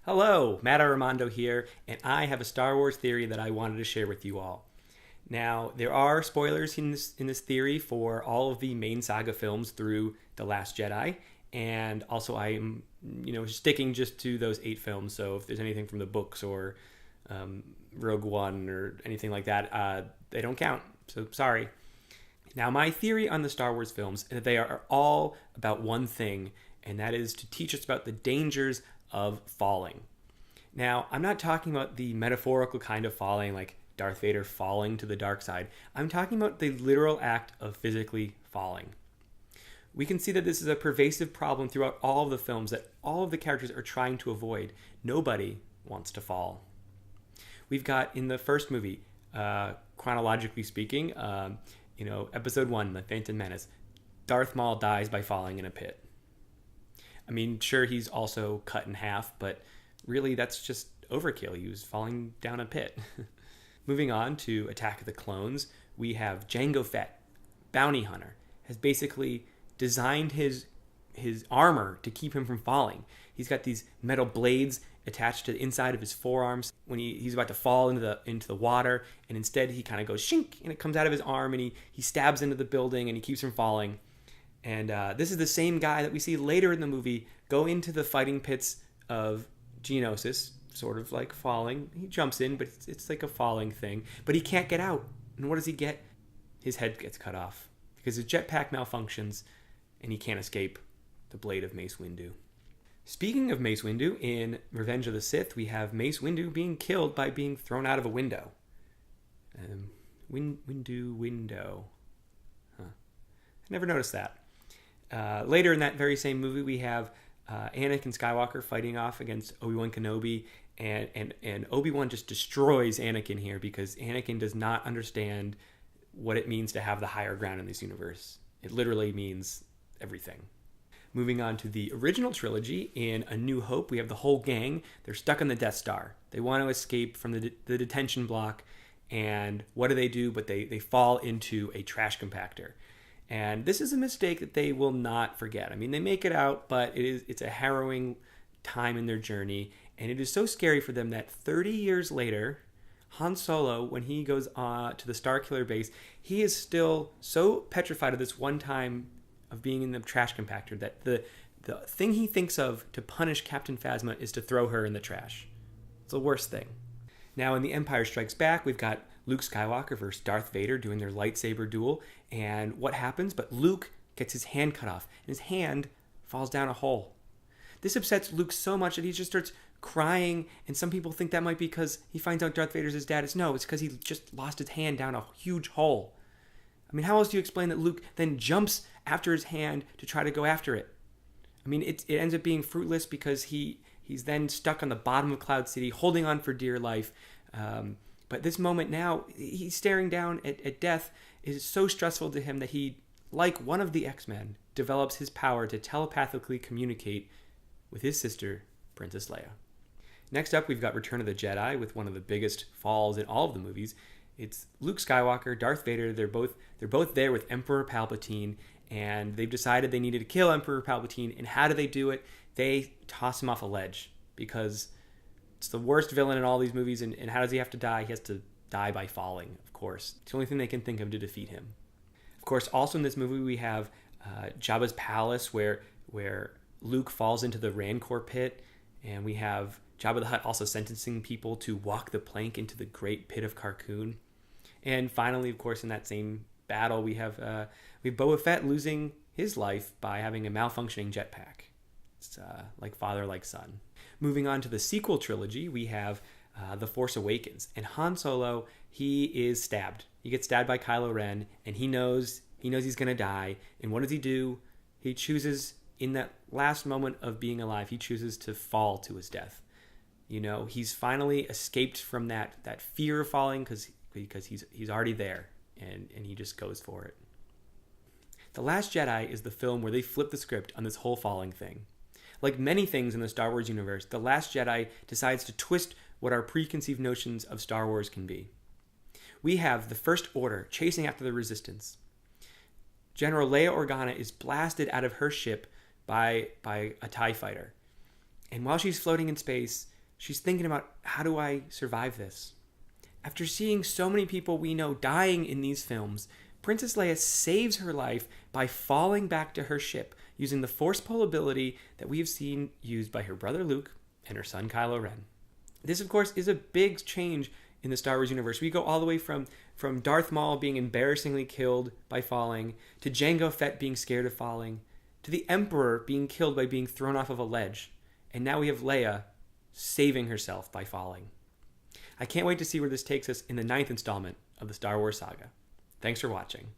Hello, Matt Armando here, and I have a Star Wars theory that I wanted to share with you all. Now, there are spoilers in this theory for all of the main saga films through The Last Jedi, and also I am, sticking just to those 8 films. So if there's anything from the books or Rogue One or anything like that, they don't count. So sorry. Now, my theory on the Star Wars films is that they are all about one thing, and that is to teach us about the dangers of falling. Now, I'm not talking about the metaphorical kind of falling, like Darth Vader falling to the dark side. I'm talking about the literal act of physically falling. We can see that this is a pervasive problem throughout all of the films that all of the characters are trying to avoid. Nobody wants to fall. We've got in the first movie, chronologically speaking, Episode 1, The Phantom Menace, Darth Maul dies by falling in a pit. I mean, sure, he's also cut in half, but really that's just overkill. He was falling down a pit. Moving on to Attack of the Clones, we have Jango Fett, bounty hunter, has basically designed his armor to keep him from falling. He's got these metal blades attached to the inside of his forearms when he's about to fall into the water, and instead he kind of goes shink, and it comes out of his arm, and he stabs into the building, and he keeps from falling. And this is the same guy that we see later in the movie go into the fighting pits of Geonosis, sort of like falling. He jumps in, but it's like a falling thing. But he can't get out. And what does he get? His head gets cut off because his jetpack malfunctions and he can't escape the blade of Mace Windu. Speaking of Mace Windu, in Revenge of the Sith, we have Mace Windu being killed by being thrown out of a window. Window. Huh. I never noticed that. Later in that very same movie, we have Anakin Skywalker fighting off against Obi-Wan Kenobi, and Obi-Wan just destroys Anakin here because Anakin does not understand what it means to have the higher ground in this universe. It literally means everything. Moving on to the original trilogy, in A New Hope, we have the whole gang. They're stuck on the Death Star. They want to escape from the detention block, and what do? But they fall into a trash compactor. And this is a mistake that they will not forget. I mean, they make it out, but it's a harrowing time in their journey. And it is so scary for them that 30 years later, Han Solo, when he goes to the Starkiller base, he is still so petrified of this one time of being in the trash compactor that the thing he thinks of to punish Captain Phasma is to throw her in the trash. It's the worst thing. Now, in The Empire Strikes Back, we've got Luke Skywalker versus Darth Vader doing their lightsaber duel. And what happens? But Luke gets his hand cut off, and his hand falls down a hole. This upsets Luke so much that he just starts crying, and some people think that might be because he finds out Darth Vader's his dad. It's because he just lost his hand down a huge hole. I mean, how else do you explain that Luke then jumps after his hand to try to go after it? I mean, it ends up being fruitless because he's then stuck on the bottom of Cloud City, holding on for dear life. But this moment now, he's staring down at death. It is so stressful to him that he, like one of the X-Men, develops his power to telepathically communicate with his sister, Princess Leia. Next up, we've got Return of the Jedi with one of the biggest falls in all of the movies. It's Luke Skywalker, Darth Vader. They're both there with Emperor Palpatine, and they've decided they needed to kill Emperor Palpatine. And how do they do it? They toss him off a ledge because it's the worst villain in all these movies. And how does he have to die? He has to die by falling, of course. It's the only thing they can think of to defeat him. Of course, also in this movie, we have Jabba's palace where Luke falls into the Rancor pit, and we have Jabba the Hutt also sentencing people to walk the plank into the great pit of Carkoon. And finally, of course, in that same battle, we have Boba Fett losing his life by having a malfunctioning jetpack. It's like father, like son. Moving on to the sequel trilogy, we have The Force Awakens. And Han Solo, he is stabbed. He gets stabbed by Kylo Ren, and he knows he's going to die. And what does he do? He chooses, in that last moment of being alive, he chooses to fall to his death. He's finally escaped from that fear of falling because he's already there, and he just goes for it. The Last Jedi is the film where they flip the script on this whole falling thing. Like many things in the Star Wars universe, The Last Jedi decides to twist what our preconceived notions of Star Wars can be. We have the First Order chasing after the Resistance. General Leia Organa is blasted out of her ship by a TIE fighter. And while she's floating in space, She's thinking about, how do I survive this? After seeing so many people we know dying in these films, Princess Leia saves her life by falling back to her ship using the force pull ability that we have seen used by her brother Luke and her son Kylo Ren. This, of course, is a big change in the Star Wars universe. We go all the way from Darth Maul being embarrassingly killed by falling, to Jango Fett being scared of falling, to the Emperor being killed by being thrown off of a ledge. And now we have Leia saving herself by falling. I can't wait to see where this takes us in the 9th installment of the Star Wars saga. Thanks for watching.